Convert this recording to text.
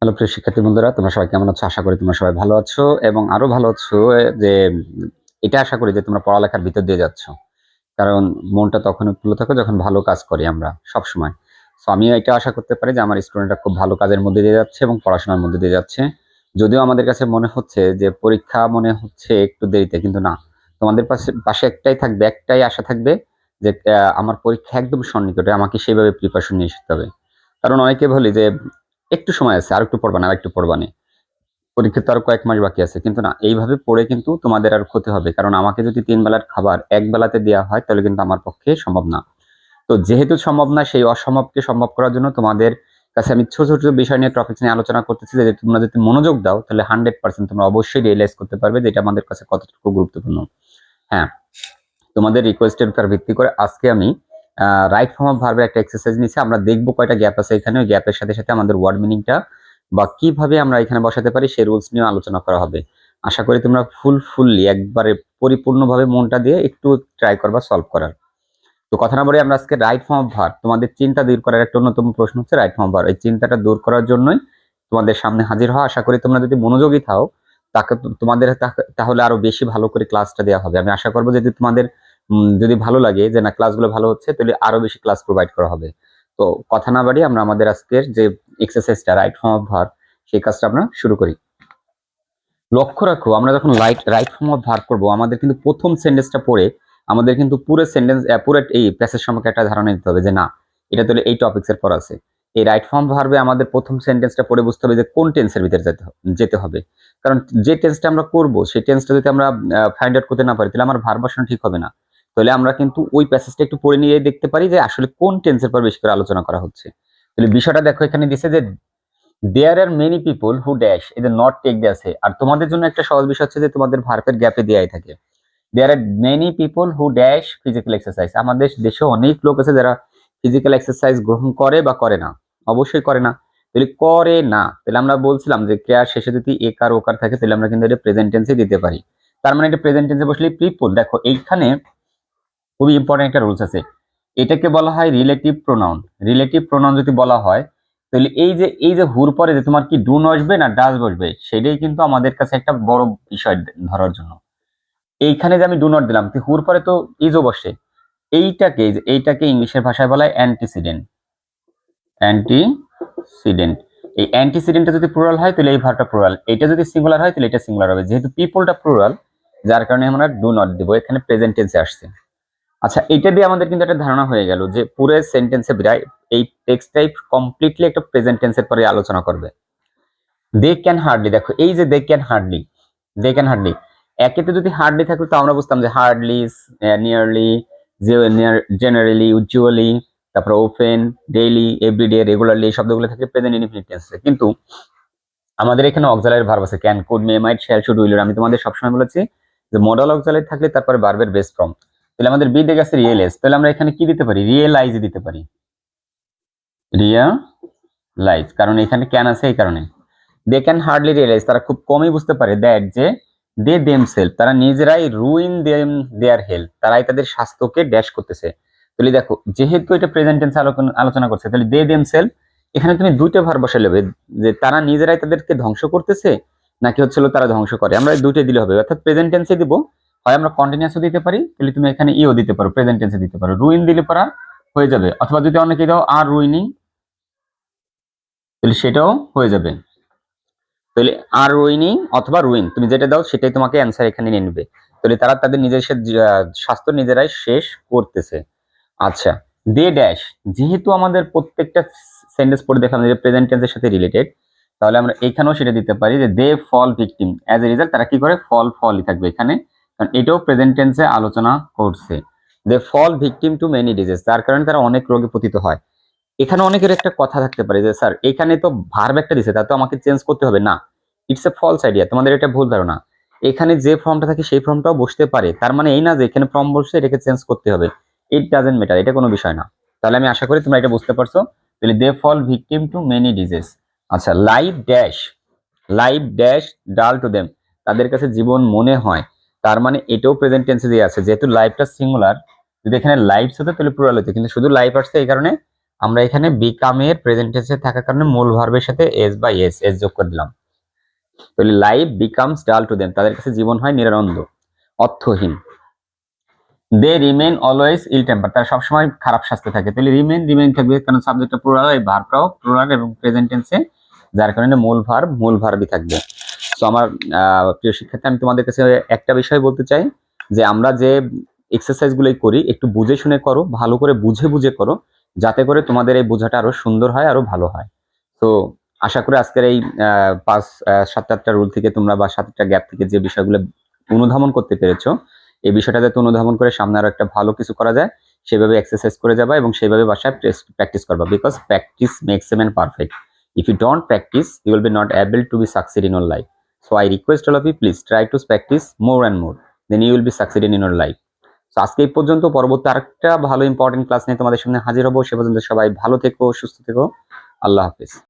Hello প্রিয় শিক্ষার্থী বন্ধুরা, তোমরা সবাই কেমন আছো? আশা করি তোমরা সবাই ভালো আছো এবং আরো ভালো আছো। যে এটা আশা করি যে তোমরা পড়ালেখার ভিতর দিয়ে যাচ্ছ। কারণ মনটা তখনই ভালো থাকে যখন ভালো কাজ করি আমরা সবসময়। সো আমিও এটা আশা করতে পারি যে আমার স্টুডেন্টরা খুব ভালো কাজের মধ্যে দিয়ে যাচ্ছে এবং পড়াশোনার মধ্যে দিয়ে যাচ্ছে। যদিও আমাদের কাছে মনে হচ্ছে যে পরীক্ষা মনে হচ্ছে একটু দেরিতে, কিন্তু না। তোমাদের পাশে পাশে একটাই থাকবে, একটাই আশা থাকবে যে আমার পরীক্ষা একদম সন্নিকটে, আমাকে সেভাবে প্রিপারেশন নিয়ে আসতে হবে। কারণ অনেকে বলি যে একটু সময় আছে, আরেকটু পড়বা না, আরেকটু পড়বা না। পরীক্ষা তো আরো কয়েক মাস বাকি আছে। কিন্তু না, এইভাবে পড়ে কিন্তু তোমাদের আর ক্ষতি হবে। কারণ আমাকে যদি ৩ বেলার খাবার এক বেলাতে দেয়া হয় তাহলে কিন্তু আমার পক্ষে সম্ভব না। তো যেহেতু সম্ভব না, সেই অসম্ভবকে সম্ভব করার জন্য তোমাদের কাছে আমি ছোট, ছোট বিষয় নিয়ে টপিকস নিয়ে আলোচনা করতেছি, যে তোমরা যদি মনোযোগ দাও তাহলে 100% তোমরা অবশ্যই রিয়ালাইজ করতে পারবে যে এটা আমাদের কাছে কতটুকু গুরুত্বপূর্ণ। হ্যাঁ, তোমাদের রিকোয়েস্টের উপর ভিত্তি করে আজকে আমি রাইট ফর্ম অফ ভার্বের একটা এক্সারসাইজ নিচ্ছি। আমরা দেখব কয়টা গ্যাপ আছে এখানে। ওই গ্যাপের সাথে, সাথে আমাদের ওয়ার্ড মিনিংটা বা কিভাবে আমরা এখানে বসাতে পারি সেই রুলস নিয়ে আলোচনা করা হবে। আশা করি তোমরা ফুললি একবারে পরিপূর্ণভাবে মনটা দিয়ে একটু ট্রাই করবা সলভ করার। তো কথা না বলে আমরা আজকে রাইট ফর্ম অফ ভার্ব, তোমাদের চিন্তা দূর করার একটা অন্যতম প্রশ্ন হচ্ছে রাইট ফর্ম অফ ভার্ব। এই চিন্তাটা দূর করার জন্যই তোমাদের সামনে হাজির হওয়া। আশা করি তোমরা যদি মনোযোগী থাও তাকে তোমাদের তাহলে আরো বেশি ভালো করে ক্লাসটা দেওয়া হবে। আমি আশা করবো যদি তোমাদের যদি ভালো লাগে যে না ক্লাসগুলো ভালো হচ্ছে, তাহলে আরো বেশি ক্লাস প্রোভাইড করা হবে। তো কথা না বাড়িয়ে আমরা আমাদের আজকের যে এক্সারসাইজটা রাইট ফর্ম অফ ভার্ব, সেই কাজটা আমরা শুরু করি। লক্ষ্য রাখো, আমরা যখন রাইট ফর্ম অফ ভার্ব করবো, আমাদের কিন্তু প্রথম সেন্টেন্সটা পড়ে আমাদের কিন্তু পুরো সেন্টেন্স পুরো এই প্যাসেজ সম্পর্কে একটা ধারণা নিতে হবে যে না, এটা তাহলে এই টপিক্সের পর আছে। এই রাইট ফর্ম ভার্বে আমাদের প্রথম সেন্টেন্সটা পড়ে বুঝতে হবে যে কোন টেন্সের ভিতরে যেতে হবে। কারণ যে টেন্সটা আমরা করব সেই টেন্সটা যদি আমরা ফাইন্ড আউট করতে না পারি, তাহলে আমার ভার্ব বসানো ঠিক হবে না। তাহলে আমরা কিন্তু ওই প্যাসেজটা একটু পড়ে নিয়ে দেখতে পারি যে আসলে কোন টেন্সের পর বেশি করে আলোচনা করা হচ্ছে। তাহলে বিষয়টা দেখো, এখানে দিছে যে there are many people who dash, এই যে নট টেক দিয়ে আছে। আর তোমাদের জন্য একটা সহজ বিষয় হচ্ছে যে তোমাদের ভার্বের গ্যাপে দেয়াই থাকে। There are many people who dash physical exercise. আমাদের দেশে অনেক লোক আছে যারা ফিজিক্যাল এক্সারসাইজ গ্রহণ করে বা করে না। অবশ্যই করে না। তাহলে করে না, তাহলে আমরা বলছিলাম যে ক্রিয়ার শেষে যদি একার ওকার থাকে তাহলে আমরা কিন্তু এটা প্রেজেন্ট টেন্সে দিতে পারি। তার মানে এটা প্রেজেন্ট টেন্সে বসলে পিপল। দেখো এইখানে খুবই ইম্পর্টেন্ট একটা রুলস আছে। এটাকে বলা হয় রিলেটিভ প্রোনাউন। রিলেটিভ প্রোনাউন যদি বলা হয় তাহলে এই যে হুর পরে যে তোমার কি ডু বসবে না ডাজ বসবে, সেটাই কিন্তু আমাদের কাছে একটা বড় বিষয় ধরার জন্য। এইখানে যে আমি ডু নট দিলাম, হুর পরে তো ইজও বসে। এইটাকে ইংলিশের ভাষায় বলা হয় অ্যান্টিসিডেন্ট। অ্যান্টিসিডেন্ট। এই অ্যান্টিসিডেন্টটা যদি প্লুরাল হয় তাহলে এই ভার্বটা প্লুরাল, এটা যদি সিঙ্গুলার হয় তাহলে এটা সিঙ্গুলার হবে। যেহেতু পিপলটা প্লুরাল, যার কারণে আমরা ডু নট দিব, এখানে প্রেজেন্ট টেন্সে আসছে। আচ্ছা, এটা দিয়ে আমাদের কিন্তু একটা ধারণা হয়ে গেল যে পুরো সেন্টেন্সে এই টেক্সট টাইপ কমপ্লিটলি একটা প্রেজেন্ট টেন্সের পরে আলোচনা করবে। দে ক্যান হার্ডলি, দেখো এই যে they can hardly, they can hardly, একেতে যদি হার্ডলি থাকতো তো আমরা বুঝতাম যে হার্ডলি, নিয়ারলি, জেনারেলি, ইউজুয়ালি, তারপর ওপেন, ডেইলি, এভরিডে, রেগুলারলি, এই শব্দগুলো থাকে প্রেজেন্ট ইনডিফিনিট টেন্সে। কিন্তু আমাদের এখানে অক্সিলারি ভার্ব আছে can, could, may, might, shall, should, will. আমি তোমাদের সবসময় বলেছি যে মডাল অক্সিলারি থাকলে তারপরে ভার্বের বেস ফর্ম। তাহলে আমাদের বি দেখে আছে রিয়েলাইজ, তাহলে আমরা এখানে কি দিতে পারি? রিয়েলাইজ দিতে পারি। রিয়েলাইজ, কারণ এখানে ক্যান আছে এই কারণে। দে ক্যান হার্ডলি রিয়েলাইজ, তারা খুব কমই বুঝতে পারে দ্যাট যে দে দেমসেলফ, তারা নিজেরাই রুইন দেয়ার হেলথ, তারাই তাদের স্বাস্থ্যকে ড্যাশ করতেছে। তাহলে দেখো যেহেতু এটা প্রেজেন্ট টেন্স আলোচনা করছে, তাহলে দে দেমসেলফ এখানে তুমি দুইটা ভার্ব বসালে হবে, যে তারা নিজেরাই তাদেরকে ধ্বংস করতেছে নাকি হচ্ছিল তারা ধ্বংস করে। আমরা দুইটাই দিলে হবে, অর্থাৎ প্রেজেন্ট টেন্সে দিব। হয় আমরা কন্টিনিউয়াসও দিতে পারি, তাহলে তুমি এখানে ইও দিতে পারো, প্রেজেন্ট টেন্সে দিতে পারো, রুইন দিলে পরা হয়ে যাবে। অথবা যদি অনেকে দাও আর রুইনিং, তাহলে সেটাও হয়ে যাবে। তাহলে আর রুইনিং অথবা রুইন, তুমি যেটা দাও সেটাই তোমাকে অ্যান্সার এখানে নিয়ে নেবে। তাহলে তারা তাদের নিজের স্বাস্থ্য নিজেরাই শেষ করতেছে। আচ্ছা, দে ড্যাশ, যেহেতু আমাদের প্রত্যেকটা সেন্টেন্স পড়ে দেখলাম যে প্রেজেন্ট টেন্সের সাথে রিলেটেড, তাহলে আমরা এখানেও সেটা দিতে পারি যে দে fall victim, as a result তারা কি করে, ফলই থাকবে এখানে, কারণ এটাও প্রেজেন্ট টেন্সে আলোচনা করছে। দে fall victim to many disease, তার কারণে তারা অনেক রোগে পতিত হয়। এখানে অনেকের একটা কথা থাকতে পারে যে স্যার এখানে তো ভার্ব একটা দিছে, তা তো আমাকে চেঞ্জ করতে হবে না। ইটস এ ফলস আইডিয়া, তোমাদের এটা ভুল ধারণা। এখানে যে ফর্মটা থাকে সেই ফর্মটাও বসতে পারে, তার মানে এই না যে এখানে ফর্ম বসছে এটাকে চেঞ্জ করতে হবে। ইট ডাজেন্ট ম্যাটার, এটা কোনো বিষয় না। তাহলে আমি আশা করি তোমরা এটা বুঝতে পারছো। তাহলে দে fall victim to many disease. আচ্ছা, লাইফ ড্যাশ ডাল টু দেম, তাদের কাছে জীবন মনে হয়, তার মানে এটাও প্রেজেন্ট টেন্সে দিয়ে আছে। যেহেতু লাইফটা সিঙ্গুলার, যদি এখানে লাইফ হতো তাহলে প্লুরাল হতো, কিন্তু শুধু লাইফ আসছে এই কারণে আমরা এখানে বিকামের প্রেজেন্ট টেন্সে থাকার কারণে মূল ভার্বের সাথে এস বা এস যোগ করে দিলাম। তাহলে লাইফ বিকামস ডাল টু দেম, তাদের কাছে জীবন হয় নিরানন্দ, অর্থহীন। দে রিমেন অলওয়েজ ইল টেম্পার, তারা সবসময় খারাপ স্বাস্থ্যে থাকে। তাহলে রিমেন থাকবে কারণ সাবজেক্টটা প্লুরাল, এই ভার্বটাও প্লুরাল এবং প্রেজেন্ট টেন্সে, যার কারণে মূল ভার্বই থাকবে। সো আমার প্রিয় শিক্ষার্থী, আমি তোমাদের কাছে একটা বিষয় বলতে চাই যে আমরা যে এক্সারসাইজগুলোই করি একটু বুঝে শুনে করো, ভালো করে বুঝে করো, যাতে করে তোমাদের এই বোঝাটা আরো সুন্দর হয়, আরো ভালো হয়। তো আশা করি আজকের এই 7-8টা রুল থেকে তোমরা বা 7টা গ্যাপ থেকে যে বিষয়গুলো অনুধাবন করতে পেরেছো, এই বিষয়টা যাতে অনুধাবন করে সামনে আরো একটা ভালো কিছু করা যায় সেভাবে এক্সারসাইজ করে যাবা এবং সেভাবে বাসায় প্র্যাকটিস করবা, because practice makes a man perfect. If you don't practice, you will be not able to be succeed in your life. So I request all of you, please try to practice more and more. Then you will be succeeding in your life. So আজকে এই পর্যন্ত, পরবর্তী আরেকটা ভালো important class নিয়ে তোমাদের সামনে হাজির হবো। সে পর্যন্ত সবাই ভালো থেকো, সুস্থ থেকো। আল্লাহ হাফেজ।